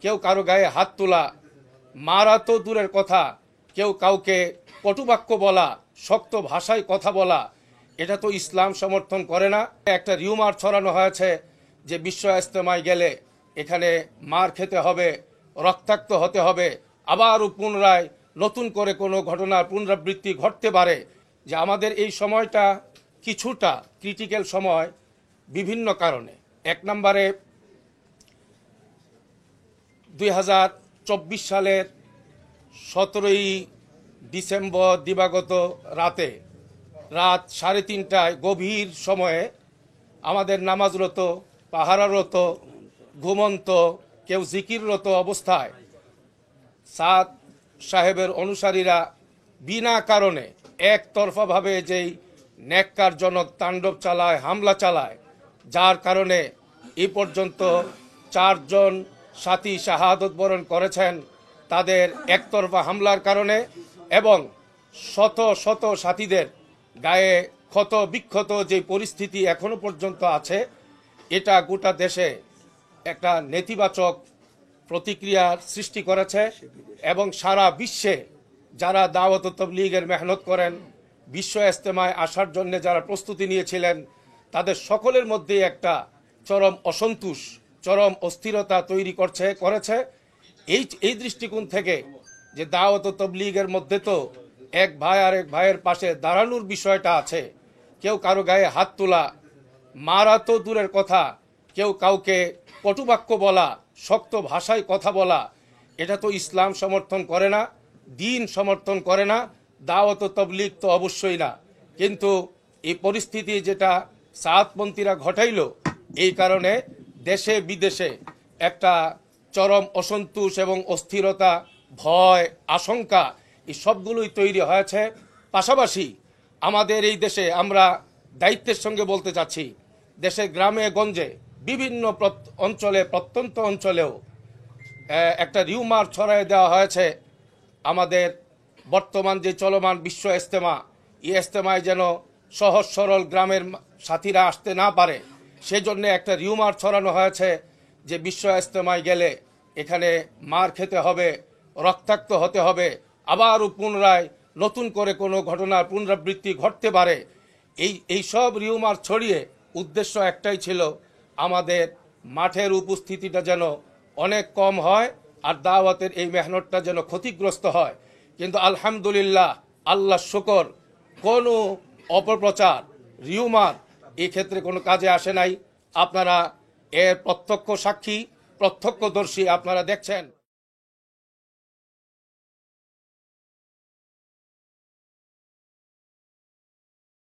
কেউ কারো গায়ে হাত তোলা, মারা তো দূরের কথা, কেউ কাউকে কটুবাক্য বলা, শক্ত ভাষায় কথা বলা, এটা তো ইসলাম সমর্থন করে না। একটা রিউমার ছড়ানো হয়েছে যে বিশ্ব ইজতেমায় গেলে এখানে মার খেতে হবে, রক্তাক্ত হতে হবে, আবারও পুনরায় নতুন করে কোনো ঘটনার পুনরাবৃত্তি ঘটতে পারে। যে আমাদের এই সময়টা কিছুটা ক্রিটিক্যাল সময় বিভিন্ন কারণে। এক নম্বরে 2024 সালের 17ই ডিসেম্বর দিবাগত রাত 3:30টায় গভীর সময়ে আমাদের নামাজরত, পাহারারত, ঘুমন্ত, কেউ জিকিররত অবস্থায় সাদ সাহেবের অনুসারীরা বিনা কারণে একতরফাভাবে যেই ন্যাক্কারজনক তাণ্ডব চালায়, হামলা চালায়, যার কারণে এই পর্যন্ত 4 জন সাথী শাহাদত বরণ করেছেন তাদের একতরফা হামলার কারণে, এবং শত শত সাথীদের গায়ে ক্ষত বিক্ষত যে পরিস্থিতি এখনো পর্যন্ত আছে, এটা গোটা দেশে একটা নেতিবাচক প্রতিক্রিয়ার সৃষ্টি করেছে। এবং সারা বিশ্বে যারা দাওয়াত তাবলীগের মেহনত করেন, বিশ্ব ইজতেমায় আসার জন্য যারা প্রস্তুতি নিয়েছিলেন, তাদের সকলের মধ্যে একটা চরম অসন্তোষ, চরম অস্থিরতা তৈরি করেছে। এই দৃষ্টিকোণ থেকে যে দাওয়াত তাবলীগের মধ্যে তো এক ভাই আর এক ভাইয়ের পাশে দাঁড়ানোর বিষয়টা আছে, কেউ কারো গায়ে হাত তোলা, মারা তো দূরের কথা, কেউ কাউকে কটুবাক্য বলা, শক্ত ভাষায় কথা বলা, এটা তো ইসলাম সমর্থন করে না, দ্বীন সমর্থন করে না, দাওয়াত তাবলীগ তো অবশ্যই না। কিন্তু এই পরিস্থিতি যেটা সাতপন্থীরা ঘটাইল, এই কারণে দেশে বিদেশে একটা চরম অসন্তোষ এবং অস্থিরতা, ভয়, আশঙ্কা, এই সবগুলোই তৈরি হয়েছে। পাশাপাশি আমাদের এই দেশে আমরা দায়িত্বের সঙ্গে বলতে চাচ্ছি, দেশের গ্রামে গঞ্জে বিভিন্ন অঞ্চলে, প্রত্যন্ত অঞ্চলেও একটা রিউমার ছড়াই দেওয়া হয়েছে আমাদের বর্তমান যে চলমান বিশ্ব ইজতেমা, এই ইজতেমায় যেন সহজ সরল গ্রামের সাথীরা আসতে না পারে, সেজন্য একটা রিউমার ছড়ানো হয়েছে যে বিশ্ব ইজতেমায় গেলে এখানে মার খেতে হবে, রক্তাক্ত হতে হবে, আবারও পুনরায় নতুন করে কোনো ঘটনার পুনরাবৃত্তি ঘটতে পারে। এই সব রিউমার ছড়িয়ে উদ্দেশ্য একটাই ছিল, আমাদের মাঠের উপস্থিতিটা যেন অনেক কম হয় আর দাওয়াতের এই মেহনতটা যেন ক্ষতিগ্রস্ত হয়। কিন্তু আলহামদুলিল্লাহ, আল্লাহ শুকর, কোনো অপপ্রচার, রিউমার এই ক্ষেত্রে কোনো কাজে আসে নাই। আপনারা এর প্রত্যক্ষ সাক্ষী, প্রত্যক্ষদর্শী, আপনারা দেখছেন।